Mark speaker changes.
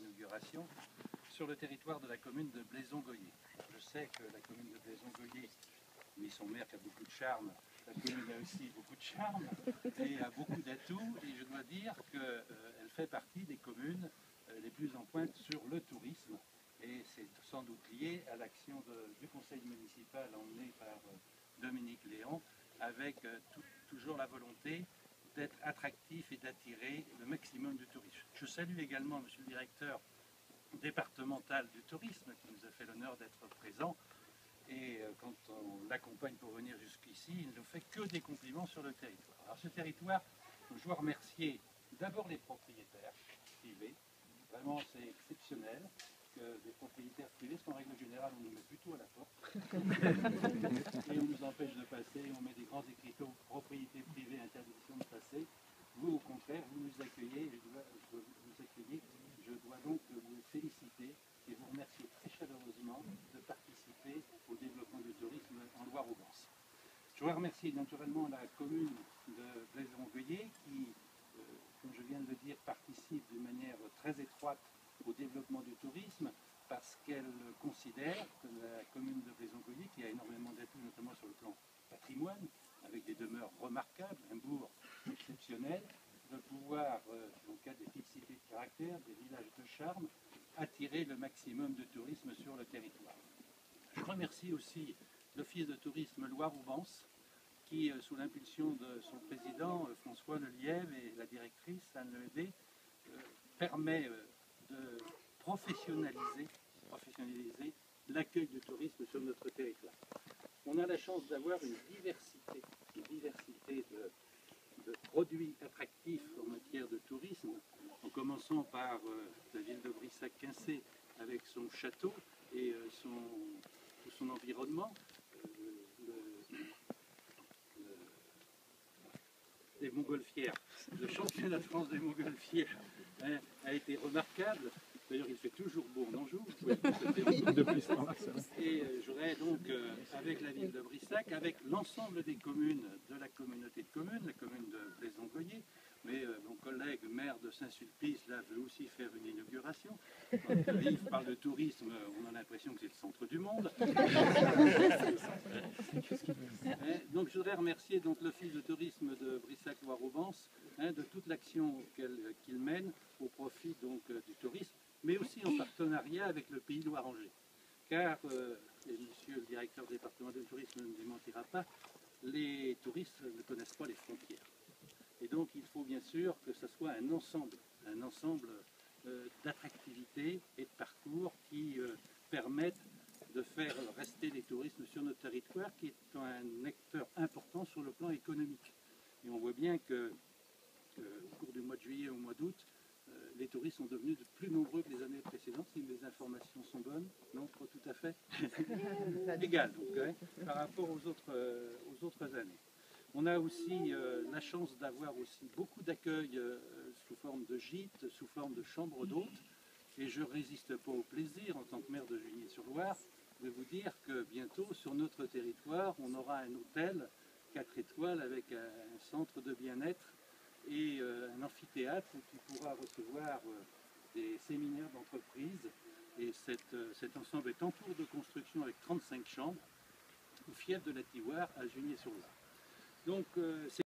Speaker 1: inauguration sur le territoire de la commune de Blaison-Goyer. Je sais que la commune de Blaison-Goyer, mais son maire qui a beaucoup de charme, la commune a aussi beaucoup de charme et a beaucoup d'atouts, et je dois dire qu'elle fait partie des communes les plus en pointe sur le tourisme, et c'est sans doute lié à l'action du conseil municipal emmené par Dominique Léon, avec toujours la volonté d'être attractif et d'attirer le maximum de tourisme. Je salue également monsieur le directeur départemental du tourisme qui nous a fait l'honneur d'être présent, et quand on l'accompagne pour venir jusqu'ici, il ne nous fait que des compliments sur le territoire. Alors ce territoire, je dois remercier d'abord les propriétaires privés. Vraiment c'est exceptionnel que des propriétaires privés, parce qu'en règle générale on nous met plutôt à la porte et on nous empêche de passer, on met des grands écriteaux propriété privée, interdiction de passer. Vous au contraire, vous nous accueillez, je dois donc vous féliciter et vous remercier très chaleureusement de participer au développement du tourisme en Loire-Aubance. Je voudrais remercier naturellement la commune de Blaison-Goyer qui, comme je viens de le dire, participe d'une manière très étroite au développement du tourisme parce qu'elle considère que la commune de Blaison-Goyer, qui a énormément d'atouts, notamment sur le plan patrimoine, avec des demeures remarquables, un bourg exceptionnel, de pouvoir, dans le cas des fixité de caractère, des villages de charme, attirer le maximum de tourisme sur le territoire. Je remercie aussi l'Office de tourisme Loire-Aubance qui, sous l'impulsion de son président François Lelièvre et la directrice Anne Lehébé, permet de professionnaliser l'accueil du tourisme sur notre territoire. On a la chance d'avoir une diversité de produits attractifs en matière de tourisme, en commençant par la ville de Brissac-Quincé avec son château et tout son environnement. Des montgolfières. Le championnat de France des montgolfières a été remarquable. D'ailleurs, il fait toujours beau en Anjou. Et j'aurais donc, avec la ville de Brissac, avec l'ensemble des communes de la communauté de communes, la commune de Blaison-Goyer, mais mon collègue maire de Saint-Sulpice là veut aussi faire une inauguration. Quand Yves parle de tourisme, on a l'impression que c'est le centre du monde. Donc je voudrais remercier donc l'Office de tourisme de Brissac-Loire-Aubance de toute l'action qu'il mène au profit donc du tourisme, mais aussi en partenariat avec le Pays Loire-Angers. Car, et monsieur le directeur départemental du tourisme ne me démentira pas, les touristes ne connaissent pas les frontières. Et donc il faut bien sûr que ce soit un ensemble d'attractivités et de parcours qui permettent de faire rester les touristes sur notre territoire, qui est un acteur important sur le plan économique. Et on voit bien que au cours du mois de juillet au mois d'août, les touristes sont devenus de plus nombreux que les années précédentes, si mes informations sont bonnes. Non, pas tout à fait. Égal, donc, hein, par rapport aux autres années. On a aussi la chance d'avoir aussi beaucoup d'accueil sous forme de gîtes, sous forme de chambres d'hôtes. Et je ne résiste pas au plaisir, en tant que maire de Junier-sur-Loire, de vous dire que bientôt, sur notre territoire, on aura un hôtel 4 étoiles avec un centre de bien-être et un amphithéâtre qui pourra recevoir des séminaires d'entreprise. Et cet ensemble est en cours de construction avec 35 chambres au fief de la Tivoire à Junier-sur-Loire. Donc,